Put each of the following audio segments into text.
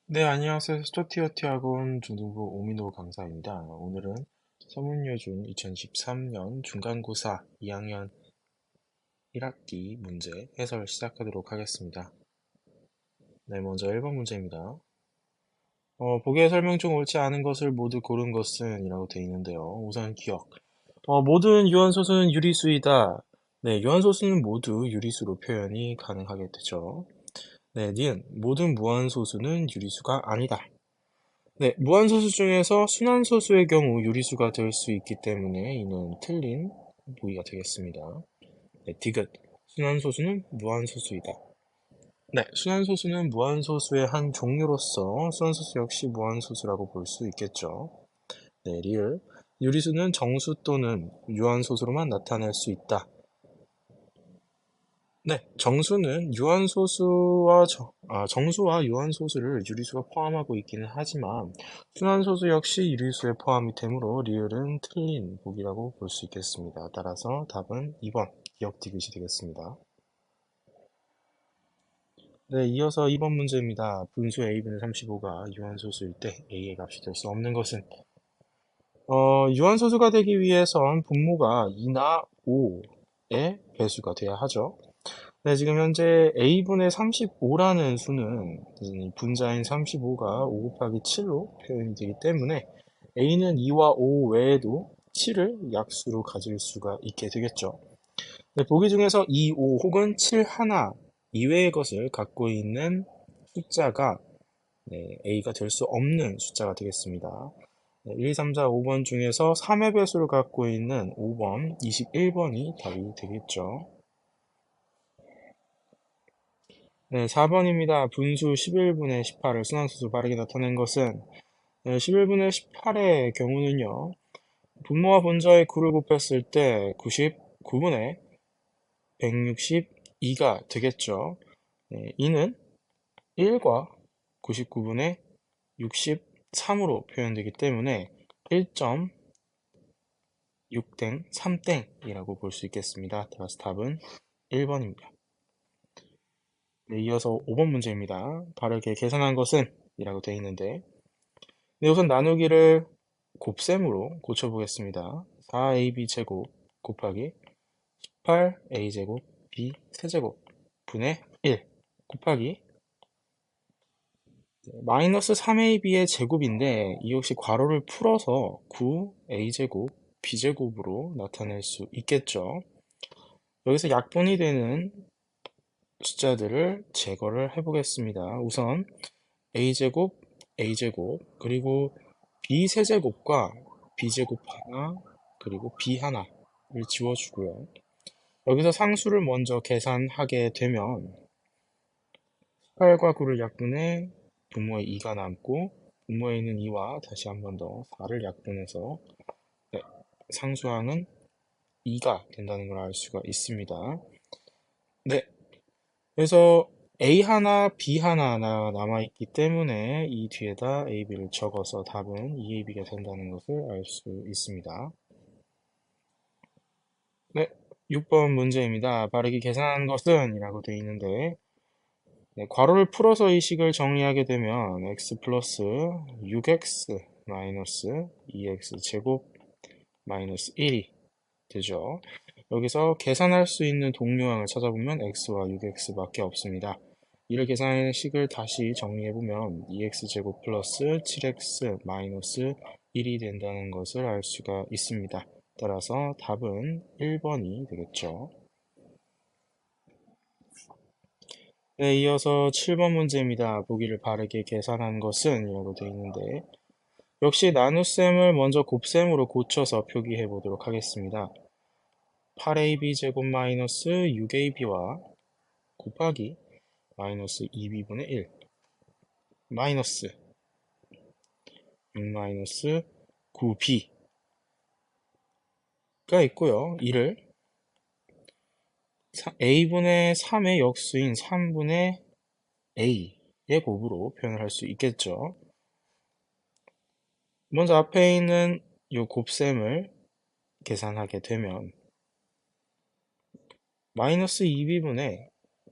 네, 안녕하세요. 스토티어티 학원 중등부 오민호 강사입니다. 오늘은 서문여중 2013년 중간고사 2학년 1학기 문제 해설 시작하도록 하겠습니다. 네, 먼저 1번 문제입니다. 보기의 설명 중 옳지 않은 것을 모두 고른 것은 이라고 되어 있는데요. 우선 기억. 모든 유한소수는 유리수이다. 네, 유한소수는 모두 유리수로 표현이 가능하게 되죠. 네, 니은. 모든 무한소수는 유리수가 아니다. 네, 무한소수 중에서 순환소수의 경우 유리수가 될 수 있기 때문에 이는 틀린 보기가 되겠습니다. 네, 디귿. 순환소수는 무한소수이다. 네, 순환소수는 무한소수의 한 종류로서 순환소수 역시 무한소수라고 볼 수 있겠죠. 네, 리을. 유리수는 정수 또는 유한소수로만 나타낼 수 있다. 네, 정수는 정수와 유한소수를 유리수가 포함하고 있기는 하지만 순환소수 역시 유리수에 포함이 되므로 리을은 틀린 보기라고 볼 수 있겠습니다. 따라서 답은 2번 기억 디귿이 되겠습니다. 네, 이어서 2번 문제입니다. 분수 a분의 35가 유한소수일 때 a의 값이 될 수 없는 것은 유한소수가 되기 위해선 분모가 2나 5의 배수가 돼야 하죠. 네, 지금 현재 a분의 35라는 수는 이 분자인 35가 5 곱하기 7로 표현이 되기 때문에 a는 2와 5 외에도 7을 약수로 가질 수가 있게 되겠죠. 네, 보기 중에서 2, 5 혹은 7 하나 이외의 것을 갖고 있는 숫자가 a가 될 수 없는 숫자가 되겠습니다. 1, 2, 3, 4, 5번 중에서 3의 배수를 갖고 있는 5번, 21번이 답이 되겠죠. 네, 4번입니다. 분수 11분의 18을 순환수로 빠르게 나타낸 것은 11분의 18의 경우는요. 분모와 분자의 9를 곱했을 때 99분의 162가 되겠죠. 네, 이는 1과 99분의 63으로 표현되기 때문에 1.6땡 3땡이라고 볼 수 있겠습니다. 따라서 답은 1번입니다. 네, 이어서 5번 문제입니다. 바르게 계산한 것은 이라고 되어 있는데 네, 우선 나누기를 곱셈으로 고쳐보겠습니다. 4ab 제곱 곱하기 18a 제곱 b 세제곱 분의 1 곱하기 마이너스 3ab의 제곱인데 이 역시 괄호를 풀어서 9a 제곱 b 제곱으로 나타낼 수 있겠죠. 여기서 약분이 되는 숫자들을 제거를 해보겠습니다. 우선 a제곱, a제곱, 그리고 b세제곱과 b제곱 하나, 그리고 b 하나를 지워주고요. 여기서 상수를 먼저 계산하게 되면 18과 9를 약분해 분모에 2가 남고 분모에 있는 2와 다시 한 번 더 4를 약분해서 네, 상수항은 2가 된다는 걸 알 수가 있습니다. 네, 그래서 A 하나, B 하나 남아있기 때문에 이 뒤에다 A, B를 적어서 답은 2AB가 된다는 것을 알 수 있습니다. 네, 6번 문제입니다. 바르게 계산한 것은 이라고 되어 있는데 네, 괄호를 풀어서 이 식을 정리하게 되면 x 플러스 6x 마이너스 2x 제곱 마이너스 1이 되죠. 여기서 계산할 수 있는 동료항을 찾아보면 x와 6x밖에 없습니다. 이를 계산하는 식을 다시 정리해보면 2x제곱 플러스 7x 마이너스 1이 된다는 것을 알 수가 있습니다. 따라서 답은 1번이 되겠죠. 네, 이어서 7번 문제입니다. 보기를 바르게 계산한 것은 이라고 되어 있는데 역시 나눗셈을 먼저 곱셈으로 고쳐서 표기해 보도록 하겠습니다. 8ab 제곱 마이너스 6ab와 곱하기 마이너스 2b분의 1 마이너스 6 마이너스 9b가 있고요. 이를 a분의 3의 역수인 3분의 a의 곱으로 표현을 할 수 있겠죠. 먼저 앞에 있는 이 곱셈을 계산하게 되면 마이너스 2b분의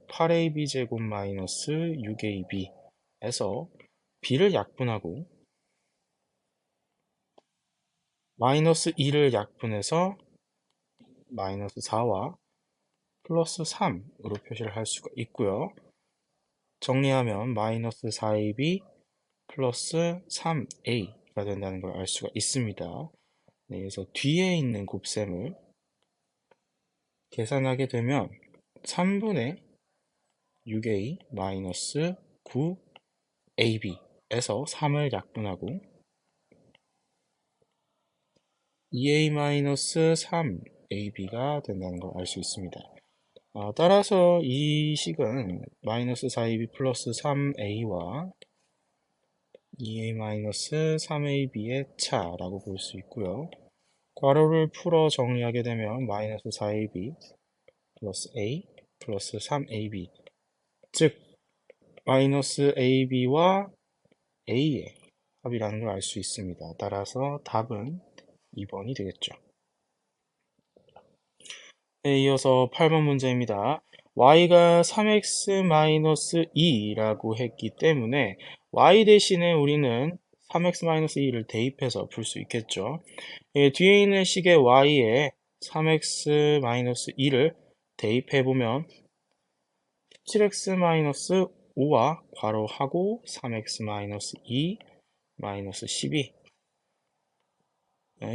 8ab 제곱 마이너스 6ab에서 b를 약분하고 마이너스 2를 약분해서 마이너스 4와 플러스 3으로 표시를 할 수가 있고요. 정리하면 마이너스 4ab 플러스 3a가 된다는 걸 알 수가 있습니다. 네, 그래서 뒤에 있는 곱셈을 계산하게 되면 3분의 6a 마이너스 9ab에서 3을 약분하고 2a 마이너스 3ab가 된다는 걸 알 수 있습니다. 따라서 이 식은 마이너스 4ab 플러스 3a와 2a-3ab의 차라고 볼 수 있고요. 괄호를 풀어 정리하게 되면 마이너스 4ab 플러스 a 플러스 3ab, 즉 마이너스 ab와 a의 합이라는 걸 알 수 있습니다. 따라서 답은 2번이 되겠죠. 네, 이어서 8번 문제입니다. y가 3x-2라고 했기 때문에 y 대신에 우리는 3x-2를 대입해서 풀 수 있겠죠. 뒤에 있는 식의 y에 3x-2를 대입해보면 7x-5와 괄호하고 3x-2 12,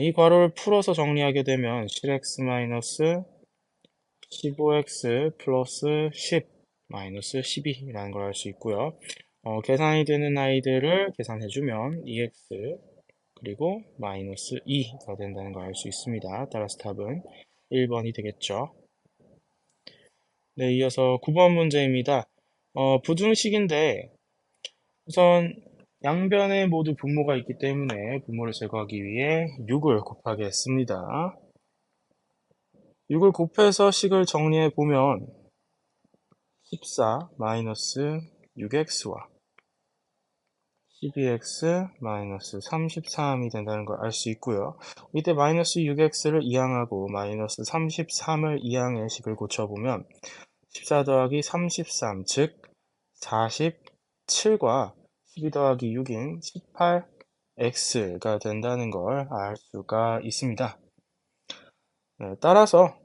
이 괄호를 풀어서 정리하게 되면 7x-15x 플러스 10 마이너스 12라는 걸 알 수 있고요. 계산이 되는 아이들을 계산해주면 2x 그리고 마이너스 2가 된다는 걸 알 수 있습니다. 따라서 답은 1번이 되겠죠. 네, 이어서 9번 문제입니다. 부등식인데 우선 양변에 모두 분모가 있기 때문에 분모를 제거하기 위해 6을 곱하겠습니다. 6을 곱해서 식을 정리해 보면 14 마이너스 6x와 12x 마이너스 33이 된다는 걸 알 수 있고요. 이때 마이너스 6x를 이항하고 마이너스 33을 이항해 식을 고쳐보면 14 더하기 33, 즉 47과 12 더하기 6인 18x가 된다는 걸 알 수가 있습니다. 네, 따라서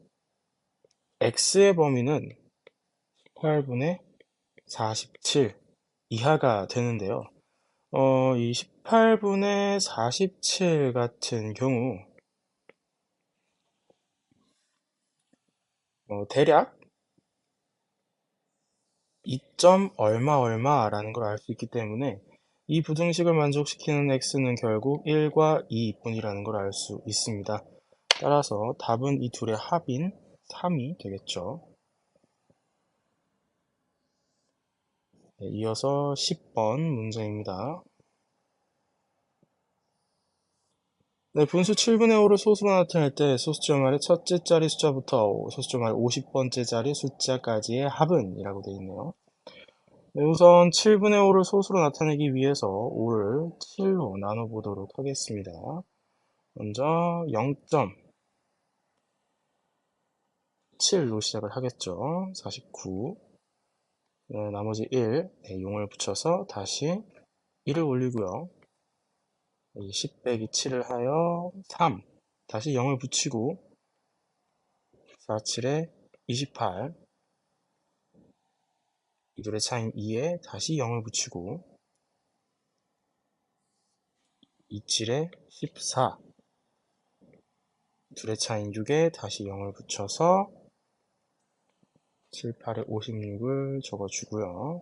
x의 범위는 18분의 47 이하가 되는데요. 이 18분의 47 같은 경우 대략 2점 얼마 얼마라는 걸 알 수 있기 때문에 이 부등식을 만족시키는 x는 결국 1과 2뿐이라는 걸 알 수 있습니다. 따라서 답은 이 둘의 합인 3이 되겠죠. 네, 이어서 10번 문제입니다. 네, 분수 7분의 5를 소수로 나타낼 때 소수점 아래 첫째 자리 숫자부터 소수점 아래 50번째 자리 숫자까지의 합은 이라고 되어 있네요. 네, 우선 7분의 5를 소수로 나타내기 위해서 5를 7로 나눠보도록 하겠습니다. 먼저 0.7로 시작을 하겠죠. 49. 네, 나머지 1, 0을 붙여서 다시 1을 올리고요. 10 빼기 7을 하여 3, 다시 0을 붙이고 4, 7에 28, 이 둘의 차이인 2에 다시 0을 붙이고 2, 7에 14, 둘의 차이인 6에 다시 0을 붙여서 7, 8에 56을 적어주고요.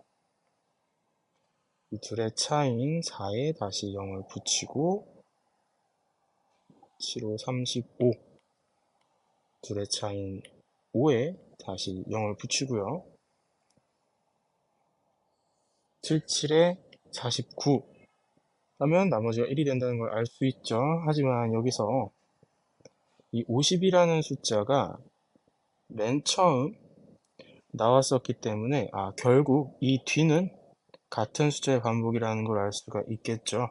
이 둘의 차이인 4에 다시 0을 붙이고 7, 5, 35, 둘의 차이인 5에 다시 0을 붙이고요. 7, 7에 49 하면 나머지가 1이 된다는 걸 알 수 있죠. 하지만 여기서 이 50이라는 숫자가 맨 처음 나왔었기 때문에 결국 이 뒤는 같은 숫자의 반복이라는 걸 알 수가 있겠죠.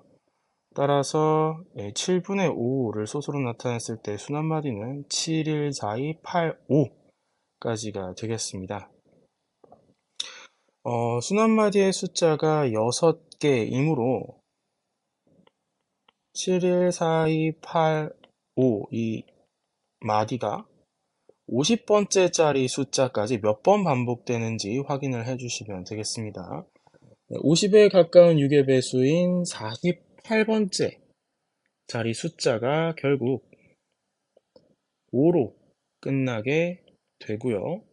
따라서 7분의 5를 소수로 나타냈을 때 순한마디는 7, 1, 4, 2, 8, 5까지가 되겠습니다. 순한마디의 숫자가 6개이므로 7, 1, 4, 2, 8, 5 이 마디가 50번째 짜리 숫자까지 몇 번 반복되는지 확인을 해주시면 되겠습니다. 50에 가까운 6의 배수인 48번째 자리 숫자가 결국 5로 끝나게 되고요.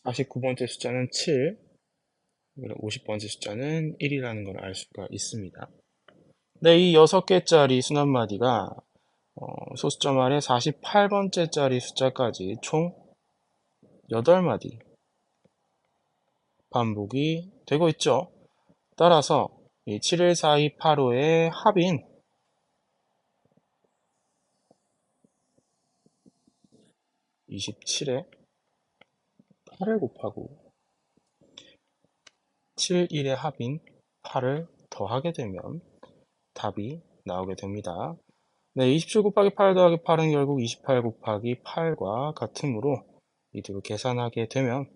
49번째 숫자는 7, 50번째 숫자는 1이라는 걸 알 수가 있습니다. 네, 이 6개짜리 순환마디가 소수점 아래 48번째 짜리 숫자까지 총 8마디 반복이 되고 있죠. 따라서 이 71428호의 합인 27에 8을 곱하고 7, 1의 합인 8을 더하게 되면 답이 나오게 됩니다. 네, 27 곱하기 8 더하기 8은 결국 28 곱하기 8과 같으므로 이 둘을 계산하게 되면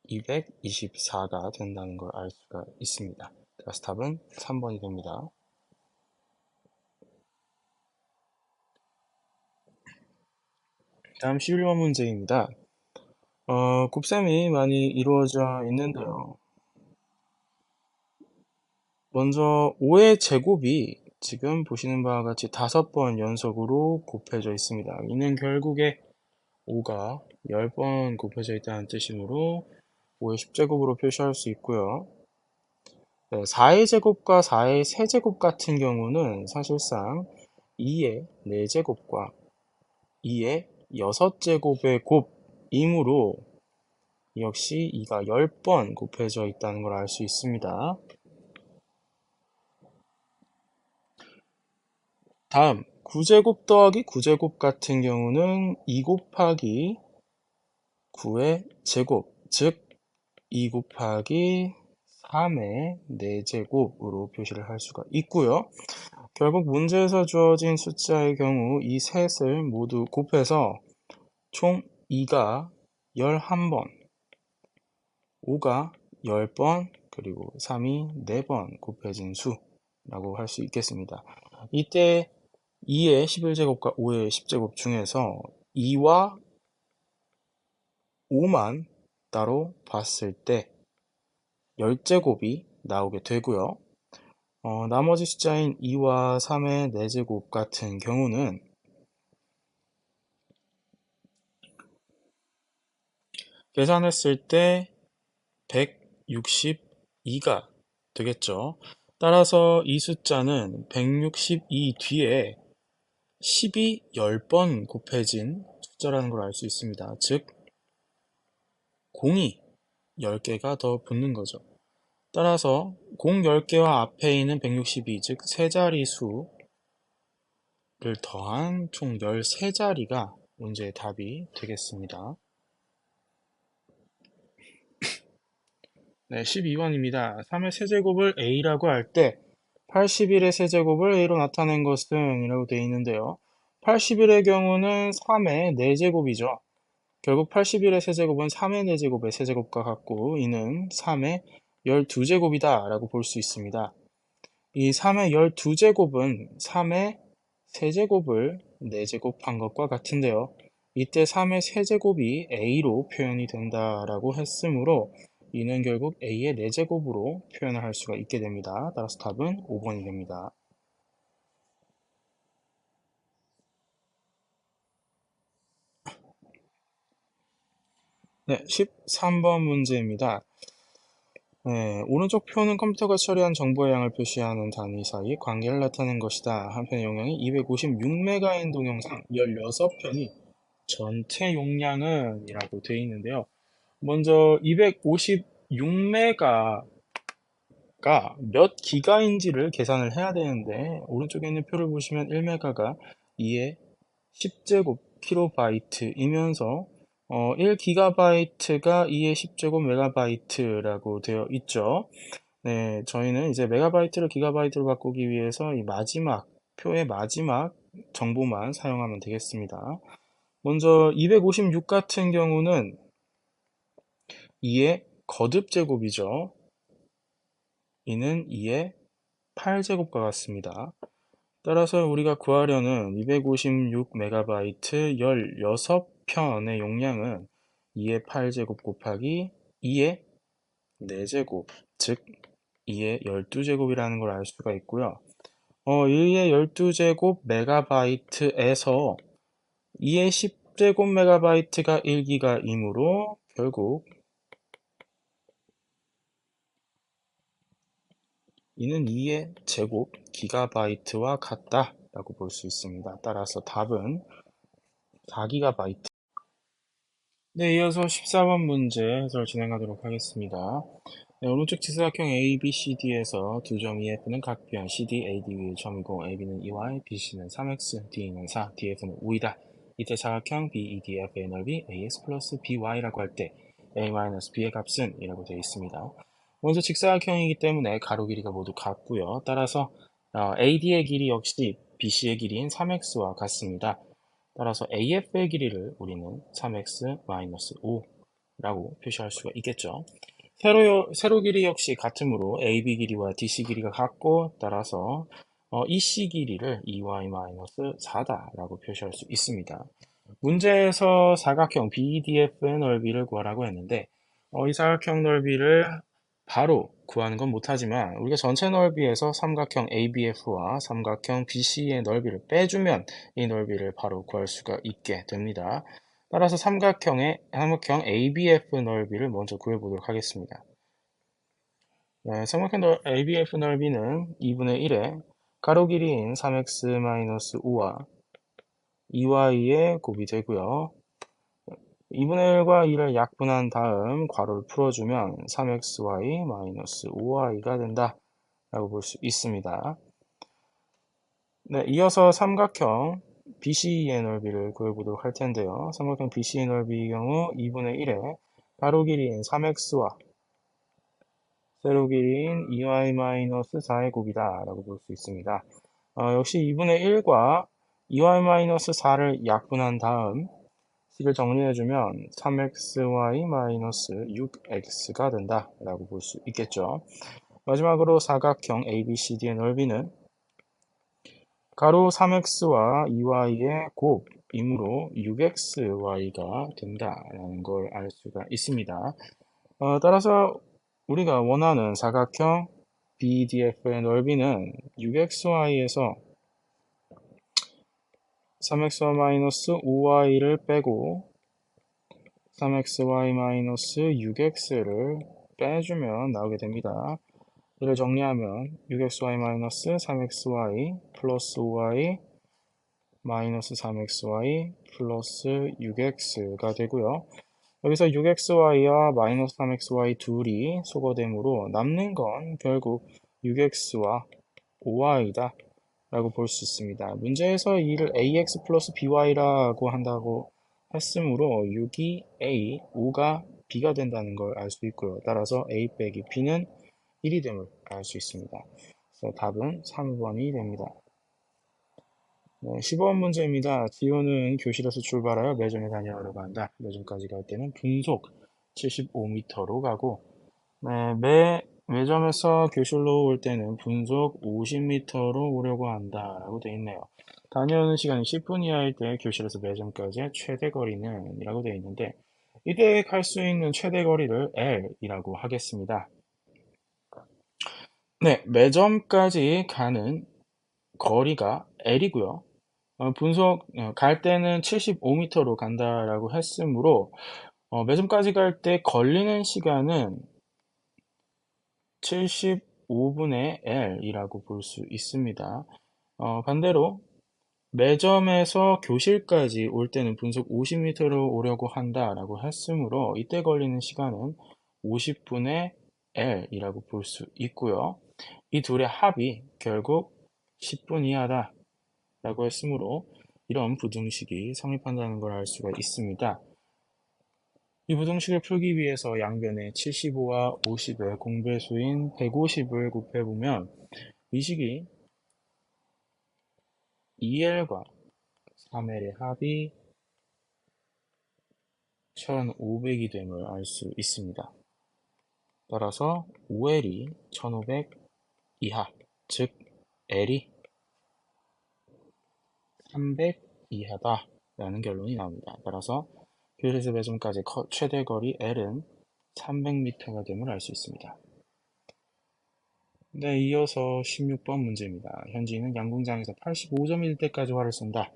224가 된다는 걸 알 수가 있습니다. 그래서 답은 3번이 됩니다. 다음 11번 문제입니다. 곱셈이 많이 이루어져 있는데요. 먼저 5의 제곱이 지금 보시는 바와 같이 5번 연속으로 곱해져 있습니다. 이는 결국에 5가 10번 곱해져 있다는 뜻이므로 5의 10제곱으로 표시할 수 있고요. 4의 제곱과 4의 세제곱 같은 경우는 사실상 2의 4제곱과 2의 6제곱의 곱이므로 역시 2가 10번 곱해져 있다는 걸 알 수 있습니다. 다음 9제곱 더하기 9제곱 같은 경우는 2 곱하기 9의 제곱, 즉 2 곱하기 3의 4제곱으로 표시를 할 수가 있고요. 결국 문제에서 주어진 숫자의 경우 이 셋을 모두 곱해서 총 2가 11번, 5가 10번, 그리고 3이 4번 곱해진 수라고 할 수 있겠습니다. 이때 2의 11제곱과 5의 10제곱 중에서 2와 5만 따로 봤을 때 10제곱이 나오게 되고요. 나머지 숫자인 2와 3의 4제곱 같은 경우는 계산했을 때 162가 되겠죠. 따라서 이 숫자는 162 뒤에 10이 10번 곱해진 숫자라는 걸 알 수 있습니다. 즉 0이 10개가 더 붙는 거죠. 따라서 0 10개와 앞에 있는 162, 즉 세 자리 수를 더한 총 13자리가 문제의 답이 되겠습니다. 네, 12번입니다. 3의 세제곱을 a라고 할 때 81의 세제곱을 a로 나타낸 것은 이라고 되어 있는데요. 81의 경우는 3의 4제곱이죠. 결국 81의 세제곱은 3의 4제곱의 세제곱과 같고 이는 3의 12제곱이다 라고 볼 수 있습니다. 이 3의 12제곱은 3의 세제곱을 4제곱한 것과 같은데요. 이때 3의 세제곱이 a로 표현이 된다라고 했으므로 이는 결국 a의 4제곱으로 표현을 할 수가 있게 됩니다. 따라서 답은 5번이 됩니다. 네, 13번 문제입니다. 네, 오른쪽 표는 컴퓨터가 처리한 정보의 양을 표시하는 단위 사이 관계를 나타낸 것이다. 한편의 용량이 256메가인 동영상 16편이 전체 용량은 이라고 되어 있는데요. 먼저 256메가가 몇 기가인지를 계산을 해야 되는데 오른쪽에 있는 표를 보시면 1메가가 2의 10제곱 킬로바이트이면서 1기가바이트가 2의 10제곱 메가바이트라고 되어 있죠. 네, 저희는 이제 메가바이트를 기가바이트로 바꾸기 위해서 이 마지막 표의 마지막 정보만 사용하면 되겠습니다. 먼저 256 같은 경우는 2의 거듭제곱이죠. 이는 2의 8제곱과 같습니다. 따라서 우리가 구하려는 256MB 16편의 용량은 2의 8제곱 곱하기 2의 4제곱, 즉 2의 12제곱이라는 걸 알 수가 있고요. 2의 12제곱 메가바이트에서 2의 10제곱 메가바이트가 1기가이므로 결국 이는 2의 제곱 기가바이트와 같다라고 볼 수 있습니다. 따라서 답은 4기가바이트. 네, 이어서 14번 문제 해설 진행하도록 하겠습니다. 네, 오른쪽 지사각형 ABCD에서 두 점 EF는 각 변 CD, AD 위의 점이고 AB는 2Y, BC는 3X, DE는 4, DF는 5이다. 이때 사각형 BEDF의 넓이 AX 플러스 BY라고 할 때 A-B의 값은 이라고 되어 있습니다. 먼저 직사각형이기 때문에 가로 길이가 모두 같고요. 따라서 AD의 길이 역시 BC의 길이인 3X와 같습니다. 따라서 AF의 길이를 우리는 3x-5라고 표시할 수가 있겠죠. 세로 길이 역시 같으므로 AB 길이와 DC 길이가 같고 따라서 EC 길이를 2y-4다라고 표시할 수 있습니다. 문제에서 사각형 BDF의 넓이를 구하라고 했는데 이 사각형 넓이를 바로 구하는 건 못하지만 우리가 전체 넓이에서 삼각형 ABF와 삼각형 BC의 넓이를 빼주면 이 넓이를 바로 구할 수가 있게 됩니다. 따라서 삼각형 ABF 넓이를 먼저 구해보도록 하겠습니다. 네, 삼각형 ABF 넓이는 2분의 1에 가로 길이인 3x-5와 2y의 곱이 되고요. 2분의 1과 2를 약분한 다음 괄호를 풀어주면 3xy-5y가 된다 라고 볼 수 있습니다. 네, 이어서 삼각형 BC의 넓이를 구해보도록 할 텐데요. 삼각형 BC의 넓이의 경우 2분의 1에 가로 길이인 3x와 세로 길이인 2y-4의 곱이다 라고 볼 수 있습니다. 역시 2분의 1과 2y-4를 약분한 다음 식을 정리해주면 3xy-6x가 된다 라고 볼 수 있겠죠. 마지막으로 사각형 ABCD의 넓이는 가로 3x와 2y의 곱이므로 6xy가 된다라는 걸 알 수가 있습니다. 따라서 우리가 원하는 사각형 BDF의 넓이는 6xy에서 3xy-5y를 빼고 3xy-6x를 빼주면 나오게 됩니다. 이를 정리하면 6xy-3xy 플러스 5y 마이너스 3xy 플러스 6x가 되고요. 여기서 6xy와 마이너스 3xy 둘이 소거되므로 남는 건 결국 6x와 5y다 라고 볼 수 있습니다. 문제에서 이를 ax 플러스 by라고 한다고 했으므로 6이 a, 5가 b가 된다는 걸 알 수 있고요. 따라서 a 빼기 b는 1이 됨을 알 수 있습니다. 그래서 답은 3번이 됩니다. 네, 15번 문제입니다. 지호는 교실에서 출발하여 매점에 다녀오려고 한다. 매점까지 갈 때는 분속 75m로 가고 매점에서 교실로 올 때는 분속 50m로 오려고 한다 라고 되어 있네요. 다녀오는 시간이 10분 이하일 때 교실에서 매점까지의 최대 거리는 이라고 되어 있는데 이때 갈 수 있는 최대 거리를 L이라고 하겠습니다. 네, 매점까지 가는 거리가 L이고요. 분속 갈 때는 75m로 간다라고 했으므로 매점까지 갈 때 걸리는 시간은 75분의 L이라고 볼 수 있습니다. 반대로 매점에서 교실까지 올 때는 분속 50m로 오려고 한다라고 했으므로 이때 걸리는 시간은 50분의 L이라고 볼 수 있고요. 이 둘의 합이 결국 10분 이하다 라고 했으므로 이런 부등식이 성립한다는 걸 알 수가 있습니다. 이 부등식을 풀기 위해서 양변에 75와 50의 공배수인 150을 곱해보면 이 식이 2L과 3L의 합이 1500이 됨을 알 수 있습니다. 따라서 OL이 1500 이하, 즉 L이 300 이하다 라는 결론이 나옵니다. 따라서 교회에서 배점까지 최대 거리 L은 300m가 됨을 알 수 있습니다. 네, 이어서 16번 문제입니다. 현지인은 양궁장에서 85점일 때까지 활을 쏜다.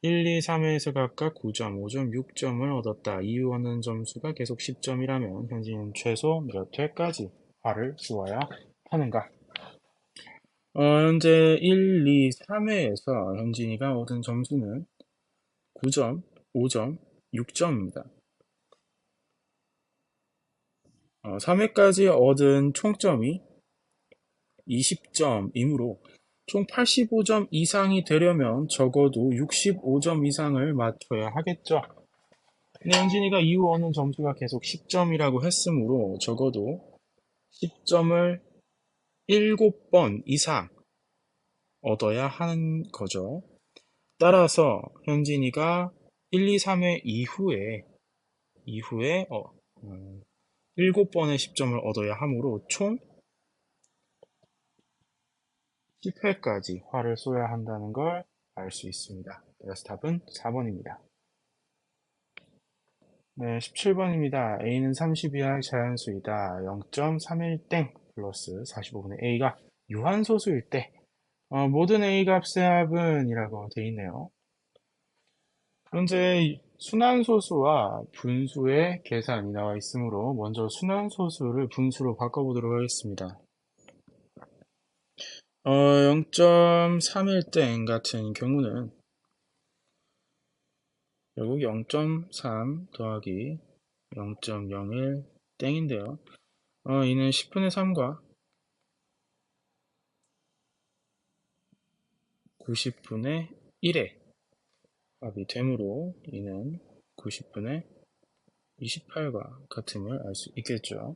1, 2, 3회에서 각각 9점, 5점, 6점을 얻었다. 이유 얻는 점수가 계속 10점이라면 현지인은 최소 몇 회까지 활을 쏘아야 하는가? 현재 1, 2, 3회에서 현진이가 얻은 점수는 9점, 5점, 6점입니다. 3회까지 얻은 총점이 20점이므로 총 85점 이상이 되려면 적어도 65점 이상을 맞춰야 하겠죠. 근데 현진이가 이후 얻는 점수가 계속 10점이라고 했으므로 적어도 10점을 7번 이상 얻어야 하는 거죠. 따라서 현진이가 1, 2, 3회 이후에 7번의 10점을 얻어야 하므로 총 10회까지 활을 쏘야 한다는 걸 알 수 있습니다. 그래서 답은 4번입니다. 네, 17번입니다. A는 30 이하의 자연수이다. 0.31땡 플러스 45분의 A가 유한소수일 때 모든 A 값의 합은 이라고 되어 있네요. 현재 순환소수와 분수의 계산이 나와 있으므로 먼저 순환소수를 분수로 바꿔보도록 하겠습니다. 0.31땡 같은 경우는 결국 0.3 더하기 0.01 땡인데요. 이는 10분의 3과 90분의 1의 합이 되므로 이는 90분의 28과 같음을 알 수 있겠죠.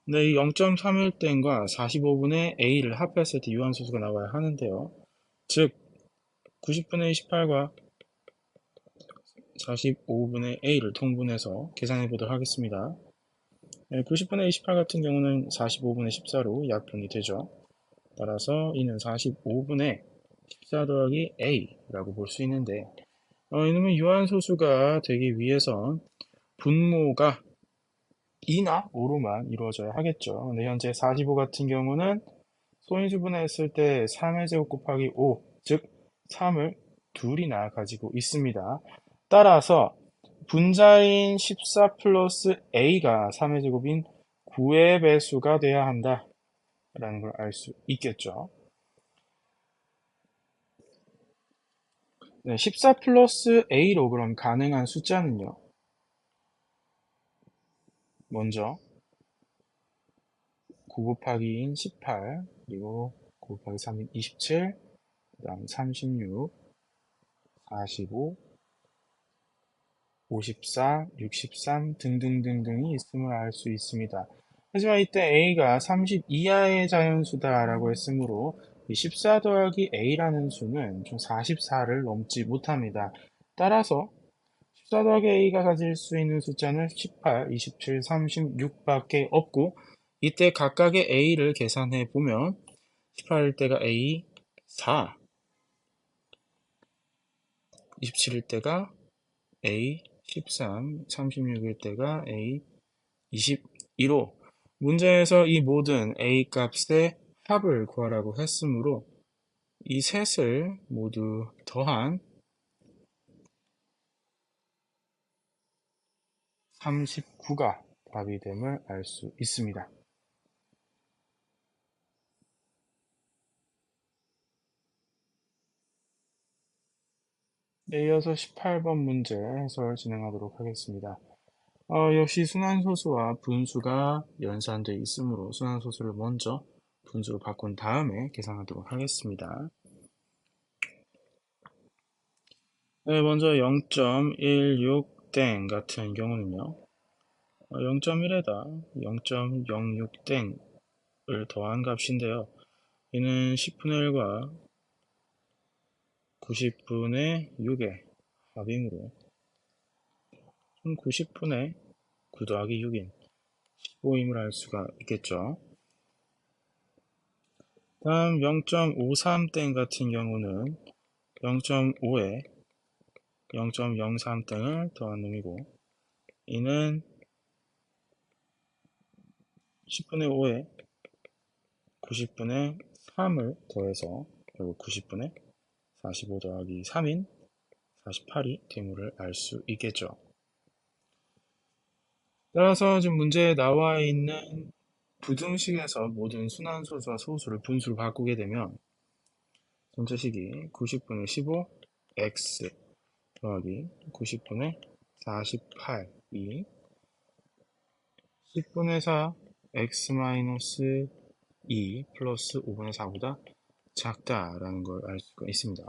네, 이 0.31땡과 45분의 a를 합했을 때 유한소수가 나와야 하는데요. 즉 90분의 28과 45분의 a를 통분해서 계산해 보도록 하겠습니다. 90분의 28 같은 경우는 45분의 14로 약분이 되죠. 따라서 이는 45분의 14 더하기 a라고 볼 수 있는데 이놈의 유한소수가 되기 위해선 분모가 2나 5로만 이루어져야 하겠죠. 근데 현재 45 같은 경우는 소인수분해했을 때 3의 제곱 곱하기 5, 즉 3을 둘이나 가지고 있습니다. 따라서 분자인 14 플러스 a가 3의 제곱인 9의 배수가 돼야 한다 라는 걸 알 수 있겠죠. 네, 14 플러스 a로 그럼 가능한 숫자는요. 먼저 9 곱하기 2인 18, 그리고 9 곱하기 3인 27, 그 다음 36, 45, 54, 63 등등등등이 있음을 알 수 있습니다. 하지만 이때 a가 30 이하의 자연수다라고 했으므로 이 14 더하기 a라는 수는 총 44를 넘지 못합니다. 따라서 14 더하기 a가 가질 수 있는 숫자는 18, 27, 36밖에 없고 이때 각각의 a를 계산해 보면 18일 때가 a 4, 27일 때가 a 13, 36일 때가 a 22로 문제에서 이 모든 a 값의 합을 구하라고 했으므로 이 셋을 모두 더한 39가 답이 됨을 알 수 있습니다. 네, 이어서 18번 문제 해설 진행하도록 하겠습니다. 역시 순환소수와 분수가 연산되어 있으므로 순환소수를 먼저 분수로 바꾼 다음에 계산하도록 하겠습니다. 네, 먼저 0.16땡 같은 경우는요. 0.1에다 0.06땡을 더한 값인데요. 이는 10분의 1과 90분의 6의 합이므로 90분의 9 더하기 6인 15임을 알 수가 있겠죠. 다음 0.53땡 같은 경우는 0.5에 0.03땡을 더한 놈이고, 이는 10분의 5에 90분의 3을 더해서 결국 90분의 45 더하기 3인 48이 되물을 알 수 있겠죠. 따라서 지금 문제에 나와 있는 부등식에서 모든 순환소수와 소수를 분수로 바꾸게 되면 전체식이 90분의 15 x 더하기 90분의 48이 10분의 4 x 마이너스 2 플러스 5분의 4보다 작다라는 걸 알 수가 있습니다.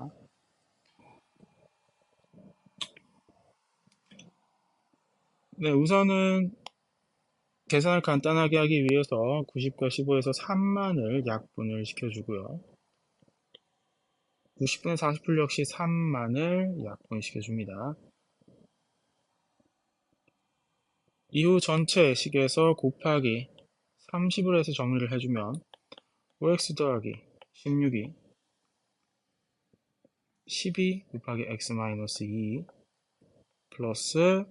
네, 우선은 계산을 간단하게 하기 위해서 90과 15에서 3만을 약분을 시켜주고요. 90분의 48 역시 3만을 약분시켜줍니다. 이후 전체 식에서 곱하기 30을 해서 정리를 해주면 5x 더하기 16이 12 곱하기 x 마이너스 2 플러스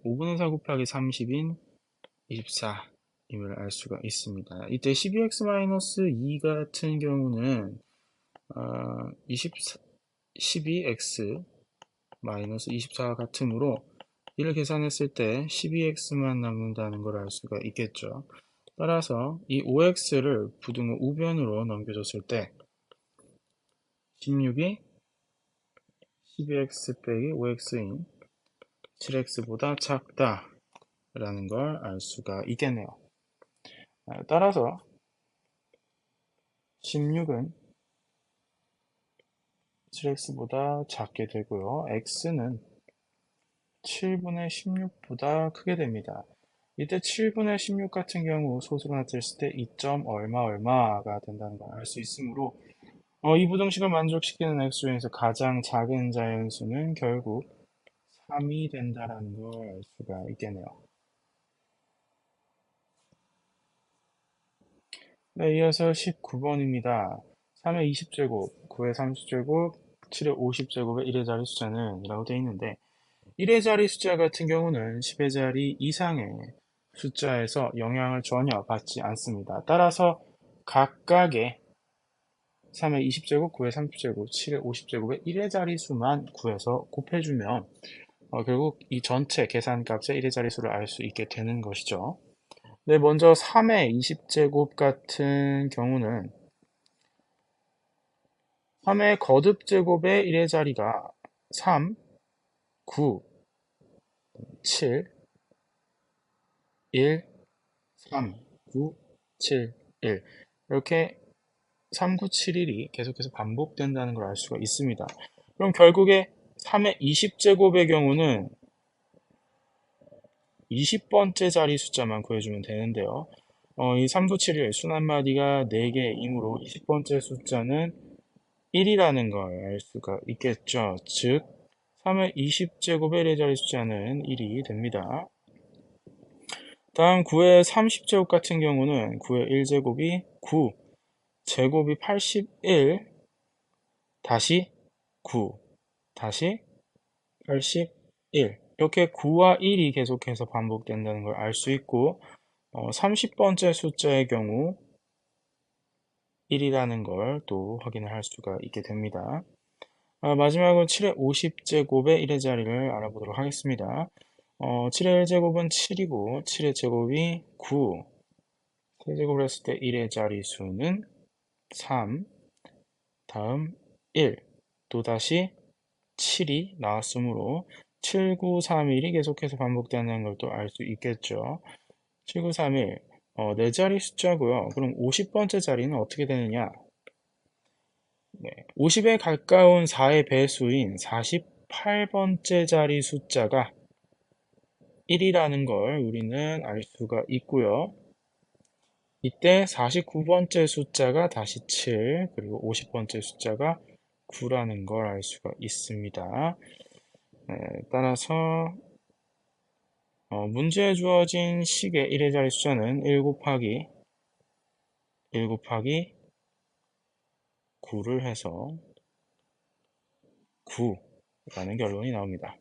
5분의 4 곱하기 30인 24임을 알 수가 있습니다. 이때 12x 마이너스 2 같은 경우는 12x 마이너스 24 같으므로 이를 계산했을 때 12x만 남는다는 걸 알 수가 있겠죠. 따라서 이 5x를 부등호 우변으로 넘겨줬을 때 16이 12x 빼기 5x인 7x보다 작다라는 걸 알 수가 있겠네요. 따라서 16은 7x보다 작게 되고요. x는 7분의 16보다 크게 됩니다. 이때 7분의 16 같은 경우 소수로 나타냈을 때 2점 얼마가 된다는 걸 알 수 있으므로 이 부등식을 만족시키는 x 중에서 가장 작은 자연수는 결국 3이 된다는 걸 알 수가 있겠네요. 네, 이어서 19번입니다. 3의 20제곱, 9의 30제곱, 7의 50제곱의 1의 자리 숫자는 이라고 되어 있는데 1의 자리 숫자 같은 경우는 10의 자리 이상의 숫자에서 영향을 전혀 받지 않습니다. 따라서 각각의 3의 20제곱, 9의 30제곱, 7의 50제곱의 1의 자리수만 구해서 곱해주면 결국 이 전체 계산값의 1의 자리수를 알 수 있게 되는 것이죠. 네, 먼저 3의 20제곱 같은 경우는 3의 거듭제곱의 1의 자리가 3, 9, 7, 1, 3, 9, 7, 1 이렇게 3, 9, 7, 1이 계속해서 반복된다는 걸 알 수가 있습니다. 그럼 결국에 3의 20제곱의 경우는 20번째 자리 숫자만 구해주면 되는데요. 이 3, 9, 7, 1 순한마디가 4개이므로 20번째 숫자는 1이라는 걸 알 수가 있겠죠. 즉 3의 20제곱의 1의 자리 숫자는 1이 됩니다. 다음 9의 30제곱 같은 경우는 9의 1제곱이 9, 제곱이 81, 다시 9, 다시 81 이렇게 9와 1이 계속해서 반복된다는 걸 알 수 있고 30번째 숫자의 경우 1이라는 걸 또 확인을 할 수가 있게 됩니다. 마지막으로 7의 50제곱의 1의 자리를 알아보도록 하겠습니다. 7의 1제곱은 7이고 7의 제곱이 9 세제곱을 했을 때 1의 자리수는 3 다음 1 또다시 7이 나왔으므로 7, 9, 3, 1이 계속해서 반복되는 걸 또 알 수 있겠죠. 7, 9, 3, 1 네 자리 숫자고요. 그럼 50번째 자리는 어떻게 되느냐? 네, 50에 가까운 4의 배수인 48번째 자리 숫자가 1이라는 걸 우리는 알 수가 있고요. 이때 49번째 숫자가 다시 7, 그리고 50번째 숫자가 9라는 걸 알 수가 있습니다. 따라서 문제에 주어진 식의 1의 자리 숫자는 1 곱하기 9를 해서 9라는 결론이 나옵니다.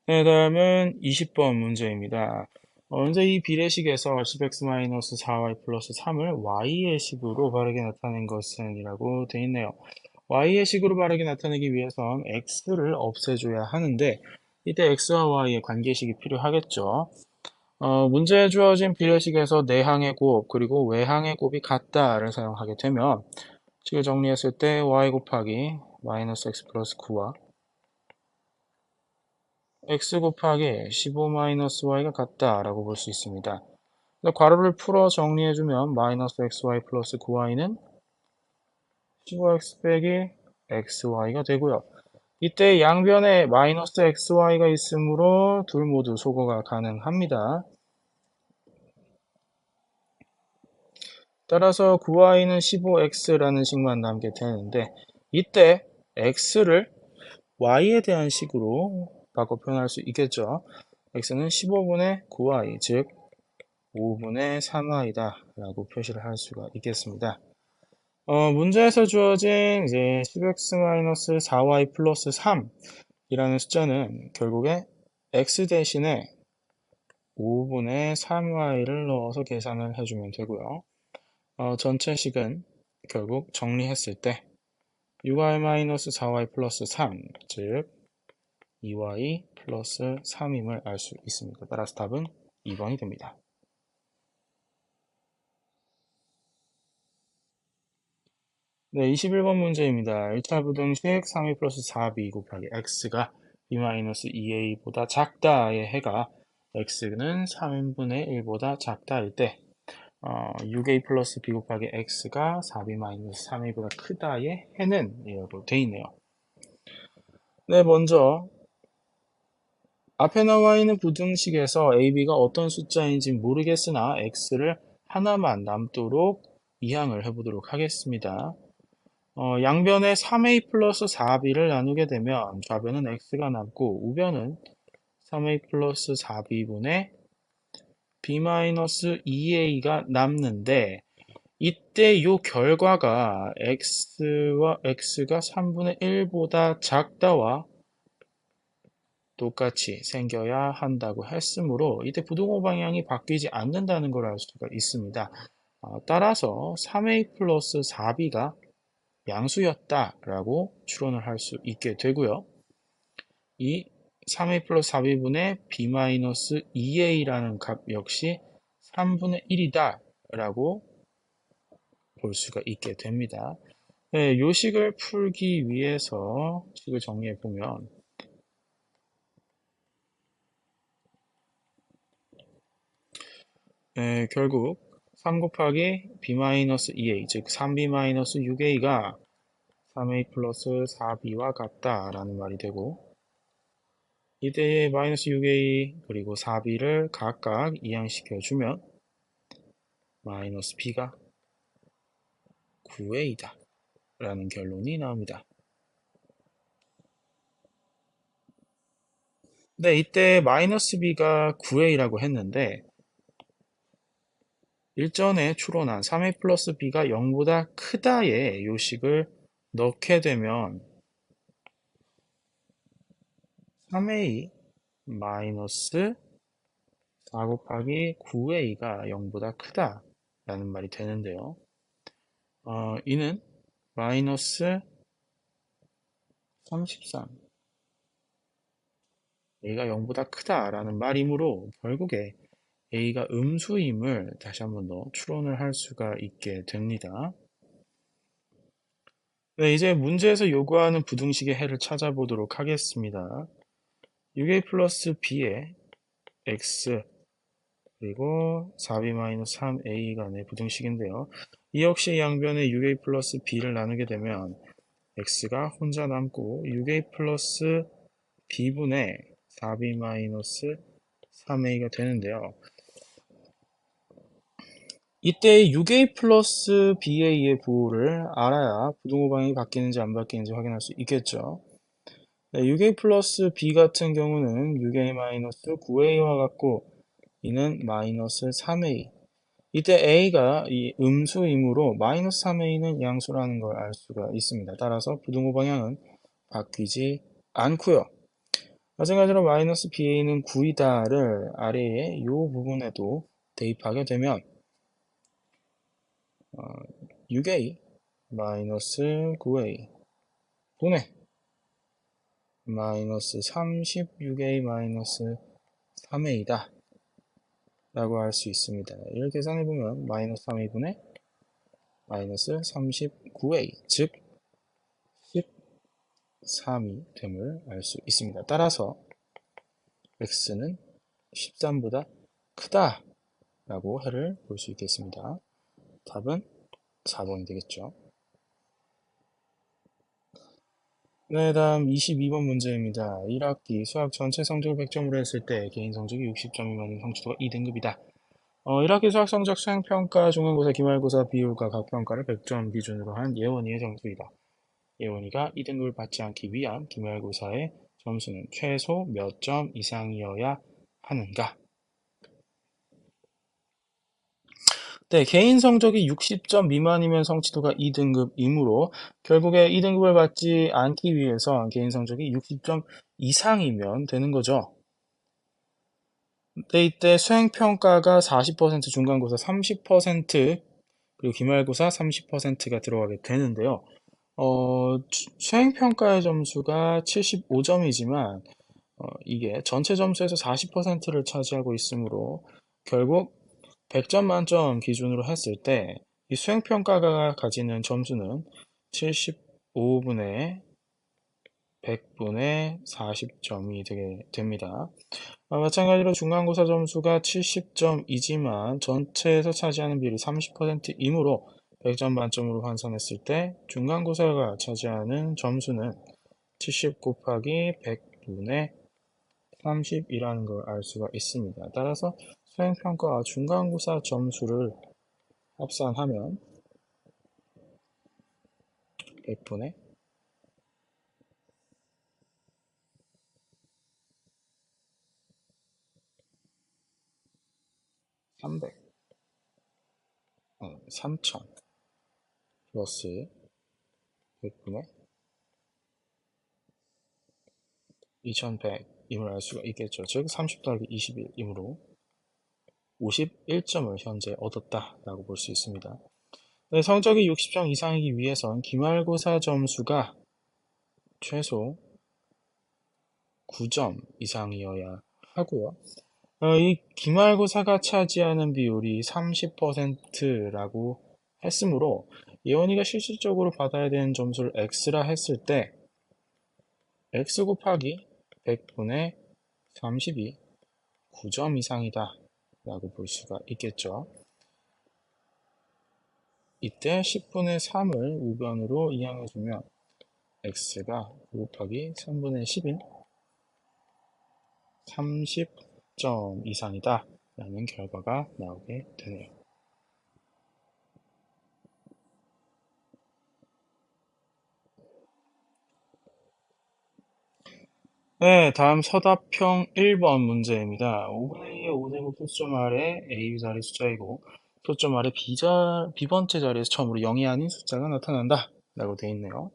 네, 다음은 20번 문제입니다. 현재 이 비례식에서 10x-4y 플러스 3을 y의 식으로 바르게 나타낸 것은 이라고 되어 있네요. y의 식으로 바르게 나타내기 위해선 x를 없애줘야 하는데 이때 x와 y의 관계식이 필요하겠죠. 문제에 주어진 비례식에서 내항의 곱 그리고 외항의 곱이 같다를 사용하게 되면 식을 정리했을 때 y 곱하기 마이너스 x 플러스 9와 x 곱하기 15-y가 같다라고 볼 수 있습니다. 괄호를 풀어 정리해주면 마이너스 xy 플러스 9y는 15x 빼기 xy가 되고요. 이때 양변에 마이너스 xy가 있으므로 둘 모두 소거가 가능합니다. 따라서 9y는 15x라는 식만 남게 되는데 이때 x를 y에 대한 식으로 바꿔 표현할 수 있겠죠. x는 15분의 9y, 즉 5분의 3y다 라고 표시를 할 수가 있겠습니다. 문제에서 주어진 이제 10x-4y 플러스 3 이라는 숫자는 결국에 x 대신에 5분의 3y를 넣어서 계산을 해주면 되고요. 전체식은 결국 정리했을 때 6y-4y 플러스 3, 즉 2y 플러스 3임을 알 수 있습니다. 따라서 답은 2번이 됩니다. 네, 21번 문제입니다. 1차 부등식 3a 플러스 4b 곱하기 x가 b-2a보다 작다의 해가 x는 3분의 1보다 작다일 때 6a 플러스 b 곱하기 x가 4b-3a보다 크다의 해는 이라고 되어 있네요. 네, 먼저 앞에 나와 있는 부등식에서 ab가 어떤 숫자인지 모르겠으나 x를 하나만 남도록 이항을 해보도록 하겠습니다. 양변에 3a 플러스 4b를 나누게 되면 좌변은 x가 남고 우변은 3a 플러스 4b분의 b-2a가 남는데 이때 요 결과가 x가 3분의 1보다 작다와 똑같이 생겨야 한다고 했으므로 이때 부등호 방향이 바뀌지 않는다는 걸 알 수가 있습니다. 따라서 3a 플러스 4b가 양수였다라고 추론을 할 수 있게 되고요. 이 3a 플러스 4b분의 b-2a라는 값 역시 3분의 1이다 라고 볼 수가 있게 됩니다. 네, 이 식을 풀기 위해서 식을 정리해 보면 결국 3 곱하기 b-2a 즉 3b-6a가 3a 플러스 4b와 같다라는 말이 되고 이때의 마이너스 6a 그리고 4b를 각각 이항시켜주면 마이너스 b가 9a다 라는 결론이 나옵니다. 네, 이때 마이너스 b가 9a라고 했는데 일전에 추론한 3a 플러스 b가 0보다 크다의 요식을 넣게 되면 3a 마이너스 4 곱하기 9a가 0보다 크다라는 말이 되는데요. 이는 마이너스 33 a가 0보다 크다라는 말이므로 결국에 a가 음수임을 다시 한 번 더 추론을 할 수가 있게 됩니다. 네, 이제 문제에서 요구하는 부등식의 해를 찾아보도록 하겠습니다. 6a 플러스 b의 x 그리고 4b-3a 간의 부등식인데요. 이 역시 양변에 6a 플러스 b를 나누게 되면 x가 혼자 남고 6a 플러스 b분의 4b-3a가 되는데요. 이때 6a 플러스 ba의 부호를 알아야 부등호 방향이 바뀌는지 안 바뀌는지 확인할 수 있겠죠. 6a 플러스 b 같은 경우는 6a 마이너스 9a와 같고 이는 마이너스 3a. 이때 a가 이 음수이므로 마이너스 3a는 양수라는 걸 알 수가 있습니다. 따라서 부등호 방향은 바뀌지 않고요. 마찬가지로 마이너스 ba는 9이다를 아래의 이 부분에도 대입하게 되면 6a 마이너스 9a 분의 마이너스 36a 마이너스 3a이다 라고 할 수 있습니다. 이를 계산해보면 마이너스 3a분의 마이너스 39a 즉 13이 됨을 알 수 있습니다. 따라서 x는 13보다 크다 라고 해를 볼 수 있겠습니다. 답은 4번이 되겠죠. 네, 다음 22번 문제입니다. 1학기 수학 전체 성적을 100점으로 했을 때 개인 성적이 60점이면 성취도가 2등급이다. 1학기 수학 성적 수행평가, 중간고사, 기말고사 비율과 각 평가를 100점 기준으로 한 예원이의 점수이다. 예원이가 2등급을 받지 않기 위한 기말고사의 점수는 최소 몇 점 이상이어야 하는가? 네, 개인 성적이 60점 미만이면 성취도가 2등급이므로 결국에 2등급을 받지 않기 위해서 개인 성적이 60점 이상이면 되는 거죠. 근데 이때 수행평가가 40%, 중간고사 30%, 그리고 기말고사 30%가 들어가게 되는데요. 수행평가의 점수가 75점이지만 이게 전체 점수에서 40%를 차지하고 있으므로 결국 100점 만점 기준으로 했을 때 이 수행평가가 가지는 점수는 75분의 100분의 40점이 되게 됩니다. 마찬가지로 중간고사 점수가 70점이지만 전체에서 차지하는 비율이 30%이므로 100점 만점으로 환산했을 때 중간고사가 차지하는 점수는 70 곱하기 100분의 30이라는 걸 알 수가 있습니다. 따라서 수행평가와 중간고사 점수를 합산하면 100분의 300, 3000 플러스 100분의 2100임을 알 수가 있겠죠. 즉 30 더하기 21이므로 51점을 현재 얻었다라고 볼 수 있습니다. 네, 성적이 60점 이상이기 위해선 기말고사 점수가 최소 9점 이상이어야 하고요. 이 기말고사가 차지하는 비율이 30%라고 했으므로 예원이가 실질적으로 받아야 되는 점수를 x라 했을 때 x 곱하기 100분의 30이 9점 이상이다 라고 볼 수가 있겠죠. 이때 10분의 3을 우변으로 이항해주면 x가 9 곱하기 3분의 10인 30점 이상이다 라는 결과가 나오게 되네요. 네, 다음 서답형 1번 문제입니다. 5분의 2의 5제곱 소수점 아래 A 자리 숫자이고 소수점 아래 B번째 자리에서 처음으로 0이 아닌 숫자가 나타난다 라고 되어 있네요.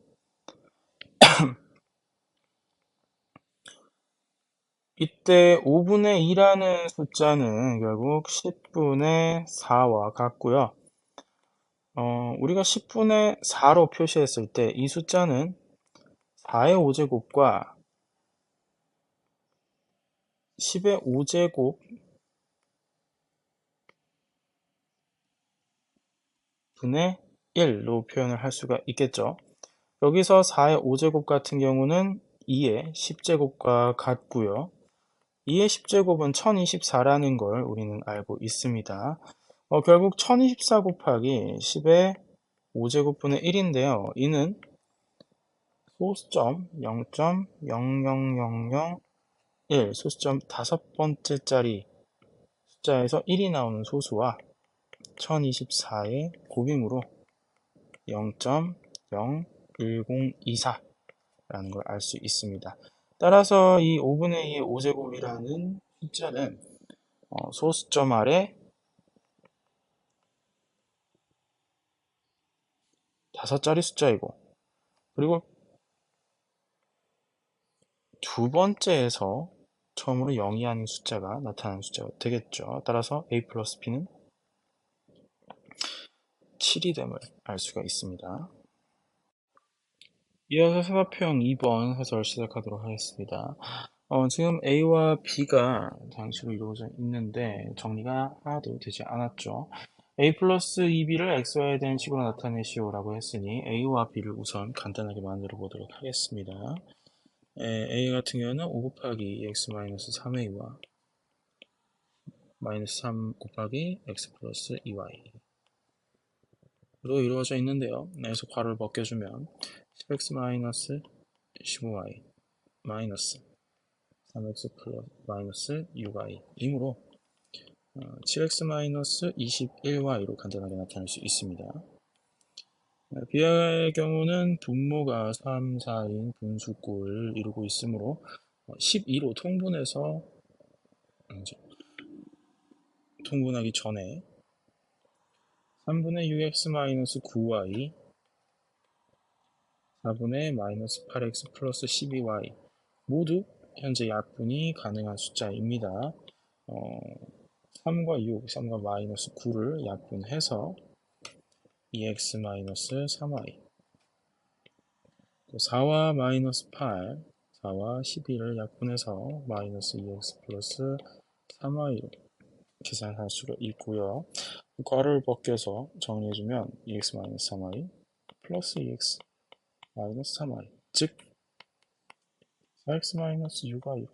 이때 5분의 2라는 숫자는 결국 10분의 4와 같고요. 우리가 10분의 4로 표시했을 때 이 숫자는 4의 5제곱과 10의 5제곱 분의 1로 표현을 할 수가 있겠죠. 여기서 4의 5제곱 같은 경우는 2의 10제곱과 같고요. 2의 10제곱은 1024라는 걸 우리는 알고 있습니다. 결국 1024 곱하기 10의 5제곱분의 1인데요. 이는 소수점 0.00001 소수점 5번째 짜리 숫자에서 1이 나오는 소수와 1024의 곱이므로 0.01024라는 걸 알 수 있습니다. 따라서 이 5분의 2의 5제곱이라는 숫자는 소수점 아래 5자리 숫자이고, 그리고 두 번째에서 처음으로 0이 아닌 숫자가 나타나는 숫자가 되겠죠. 따라서 a 플러스 b는 7이 됨을 알 수가 있습니다. 이어서 사다표형 2번 해설 시작하도록 하겠습니다. 지금 a와 b가 다항식으로 이루어져 있는데 정리가 하나도 되지 않았죠. a 플러스 2b를 xy에 대한 식으로 나타내시오라고 했으니 a와 b를 우선 간단하게 만들어 보도록 하겠습니다. a 같은 경우는 5 곱하기 x 마이너스 3a와 마이너스 3 곱하기 x 플러스 2y 로 이루어져 있는데요. 여기서 괄호를 벗겨주면 10x 마이너스 15y 마이너스 3x 플러스 마이너스 6y 이므로 7x 마이너스 21y로 간단하게 나타낼 수 있습니다. b의 경우는 분모가 3, 4인 분수꼴을 이루고 있으므로 12로 통분해서 통분하기 전에 3분의 6x 마이너스 9y 4분의 마이너스 8x 플러스 12y 모두 현재 약분이 가능한 숫자입니다. 3과 6, 3과 마이너스 9를 약분해서 2x 마이너스 3y 4와 마이너스 8, 4와 12를 약분해서 마이너스 2x 플러스 3y로 계산할 수가 있고요. 괄호를 벗겨서 정리해주면 2x 마이너스 3y 플러스 2x 마이너스 3y 즉 4x 마이너스 6y로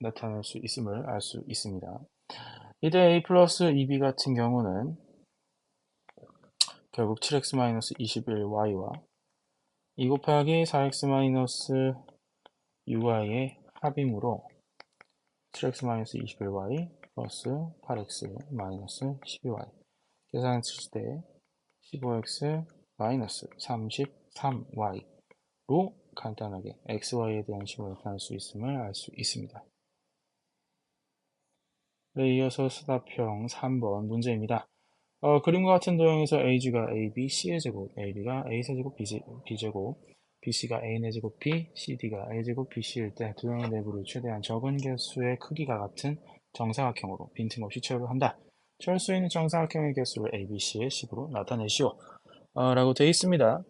나타낼 수 있음을 알 수 있습니다. 이때 a 플러스 2b 같은 경우는 결국 7x 마이너스 21y와 2 곱하기 4x 마이너스 6y의 합이므로 7x 마이너스 21y 플러스 8x 마이너스 12y 계산했을 때 15x 마이너스 33y로 간단하게 xy에 대한 식으로 나타낼 수 있음을 알 수 있습니다. 네, 이어서 수답형 3번 문제입니다. 그림과 같은 도형에서 ag가 ab, c의 제곱, ab가 a세제곱, b제곱, bc가 a의 제곱, b, cd가 a제곱, bc일 때 도형의 내부를 최대한 적은 개수의 크기가 같은 정사각형으로 빈틈없이 채우려 한다. 채울 수 있는 정사각형의 개수를 a, b, c의 식으로 나타내시오. 라고 되어 있습니다.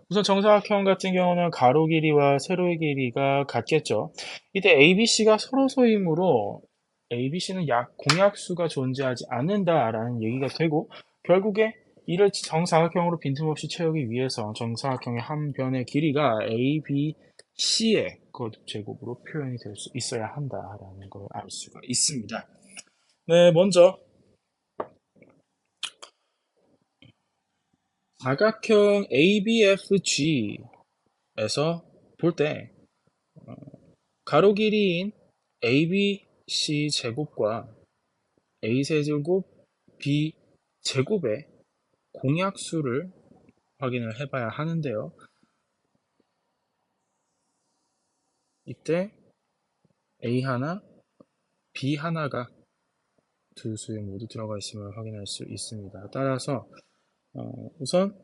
우선 정사각형 같은 경우는 가로 길이와 세로의 길이가 같겠죠. 이때 ABC가 서로소이므로 ABC는 공약수가 존재하지 않는다라는 얘기가 되고 결국에 이를 정사각형으로 빈틈없이 채우기 위해서 정사각형의 한 변의 길이가 ABC의 제곱으로 표현이 될 수 있어야 한다라는 걸 알 수가 있습니다. 네, 먼저 사각형 ABFG에서 볼 때 가로 길이인 ABC 제곱과 A 세제곱 B 제곱의 공약수를 확인을 해봐야 하는데요. 이때 A 하나, B 하나가 두 수에 모두 들어가 있음을 확인할 수 있습니다. 따라서 우선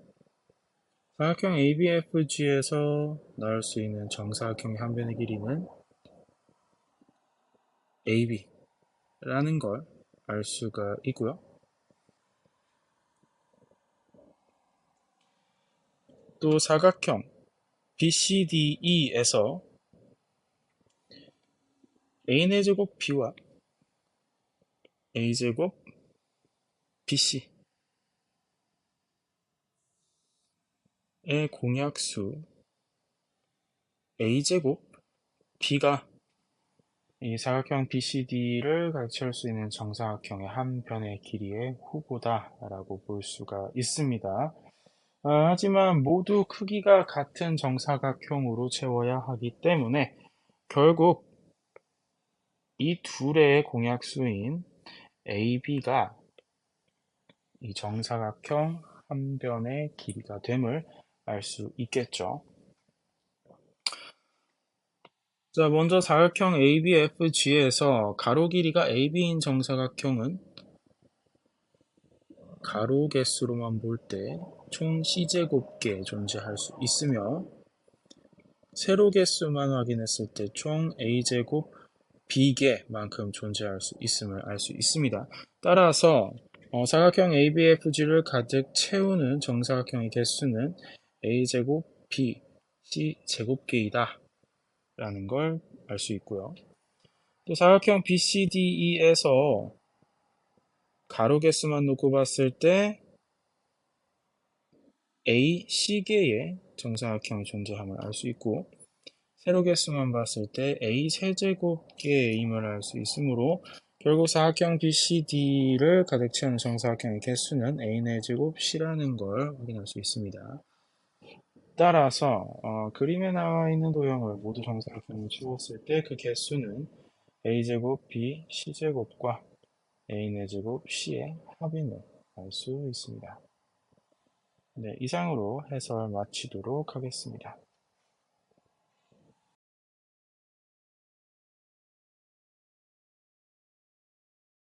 사각형 ABFG에서 나올 수 있는 정사각형의 한 변의 길이는 AB라는 걸 알 수가 있고요. 또 사각형 BCDE에서 a의 제곱 b와 a제곱 bc의 공약수 a제곱 b가 이 사각형 BCD를 같이 수 있는 정사각형의 한 변의 길이의 후보다라고 볼 수가 있습니다. 하지만 모두 크기가 같은 정사각형으로 채워야 하기 때문에 결국 이 둘의 공약수인 AB가 이 정사각형 한 변의 길이가 됨을 알 수 있겠죠. 자, 먼저 사각형 ABFG에서 가로 길이가 AB인 정사각형은 가로 개수로만 볼 때 총 C제곱개 존재할 수 있으며 세로 개수만 확인했을 때 총 A제곱 B개만큼 존재할 수 있음을 알 수 있습니다. 따라서 사각형 ABFG를 가득 채우는 정사각형의 개수는 A제곱 B, C제곱개이다 라는 걸 알 수 있고요. 또 사각형 BCDE에서 가로 개수만 놓고 봤을 때 A, C개의 정사각형이 존재함을 알 수 있고 세로 개수만 봤을 때 A 세제곱개임을 알 수 있으므로 결국 사각형 BCD를 가득 채우는 정사각형의 개수는 A의 제곱 C라는 걸 확인할 수 있습니다. 따라서 그림에 나와 있는 도형을 모두 정사각형으로 치웠을 때 그 개수는 A제곱 B C제곱과 A의 제곱 C의 합임을 알 수 있습니다. 네, 이상으로 해설 마치도록 하겠습니다.